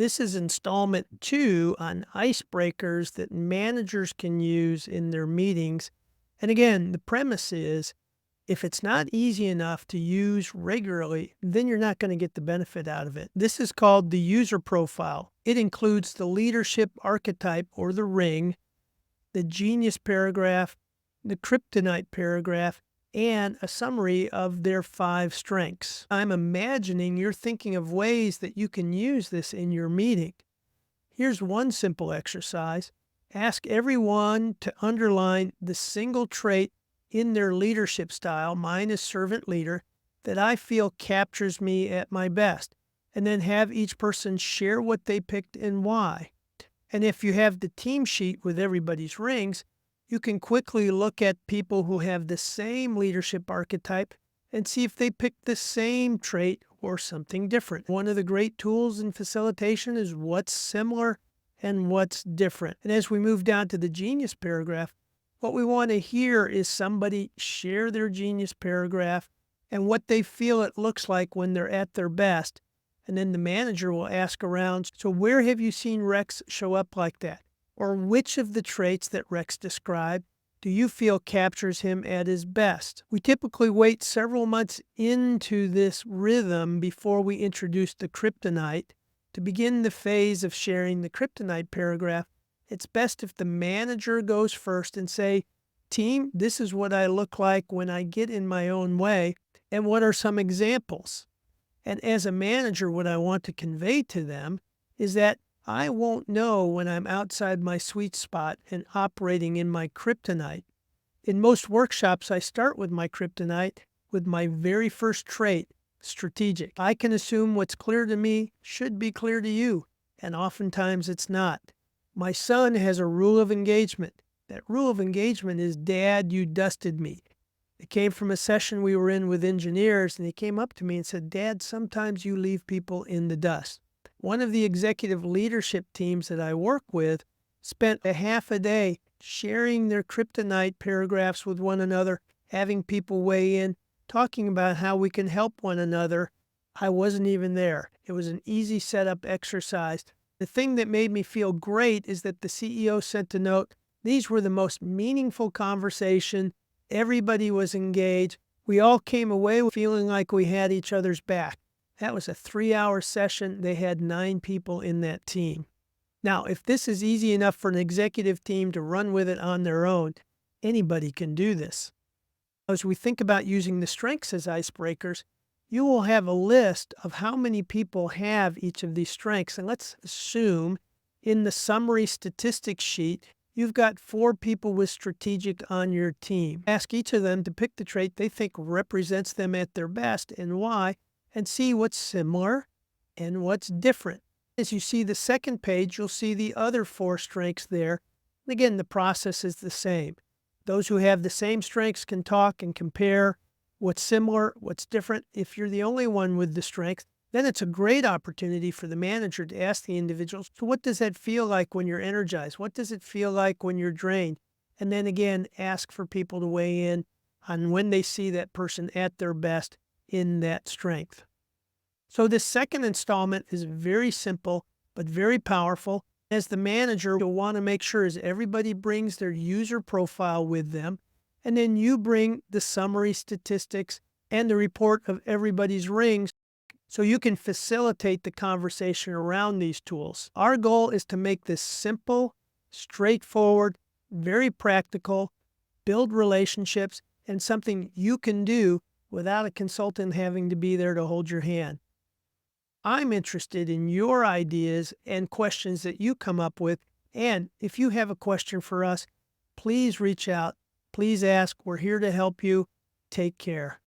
This is installment 2 on icebreakers that managers can use in their meetings. And again, the premise is if it's not easy enough to use regularly, then you're not going to get the benefit out of it. This is called the user profile. It includes the leadership archetype or the ring, the genius paragraph, the kryptonite paragraph, and a summary of their 5 strengths. I'm imagining you're thinking of ways that you can use this in your meeting. Here's one simple exercise. Ask everyone to underline the single trait in their leadership style, mine is servant leader, that I feel captures me at my best, and then have each person share what they picked and why. And if you have the team sheet with everybody's rings, you can quickly look at people who have the same leadership archetype and see if they picked the same trait or something different. One of the great tools in facilitation is what's similar and what's different. And as we move down to the genius paragraph, what we want to hear is somebody share their genius paragraph and what they feel it looks like when they're at their best. And then the manager will ask around, so where have you seen Rex show up like that? Or which of the traits that Rex described do you feel captures him at his best? We typically wait several months into this rhythm before we introduce the kryptonite. To begin the phase of sharing the kryptonite paragraph, it's best if the manager goes first and say, team, this is what I look like when I get in my own way, and what are some examples? And as a manager, what I want to convey to them is that I won't know when I'm outside my sweet spot and operating in my kryptonite. In most workshops, I start with my kryptonite with my very first trait, strategic. I can assume what's clear to me should be clear to you, and oftentimes it's not. My son has a rule of engagement. That rule of engagement is, Dad, you dusted me. It came from a session we were in with engineers, and he came up to me and said, Dad, sometimes you leave people in the dust. One of the executive leadership teams that I work with spent a half a day sharing their kryptonite paragraphs with one another, having people weigh in, talking about how we can help one another. I wasn't even there. It was an easy setup exercise. The thing that made me feel great is that the CEO sent a note. These were the most meaningful conversation. Everybody was engaged. We all came away feeling like we had each other's back. That was a 3-hour session. They had 9 people in that team. Now, if this is easy enough for an executive team to run with it on their own, anybody can do this. As we think about using the strengths as icebreakers, you will have a list of how many people have each of these strengths. And let's assume in the summary statistics sheet, you've got 4 people with strategic on your team. Ask each of them to pick the trait they think represents them at their best and why, and see what's similar and what's different. As you see the second page, you'll see the other 4 strengths there. And again, the process is the same. Those who have the same strengths can talk and compare what's similar, what's different. If you're the only one with the strength, then it's a great opportunity for the manager to ask the individuals, so what does that feel like when you're energized? What does it feel like when you're drained? And then again, ask for people to weigh in on when they see that person at their best in that strength. So this second installment is very simple, but very powerful. As the manager, you'll want to make sure is everybody brings their user profile with them, and then you bring the summary statistics and the report of everybody's rings so you can facilitate the conversation around these tools. Our goal is to make this simple, straightforward, very practical, build relationships, and something you can do without a consultant having to be there to hold your hand. I'm interested in your ideas and questions that you come up with. And if you have a question for us, please reach out. Please ask. We're here to help you. Take care.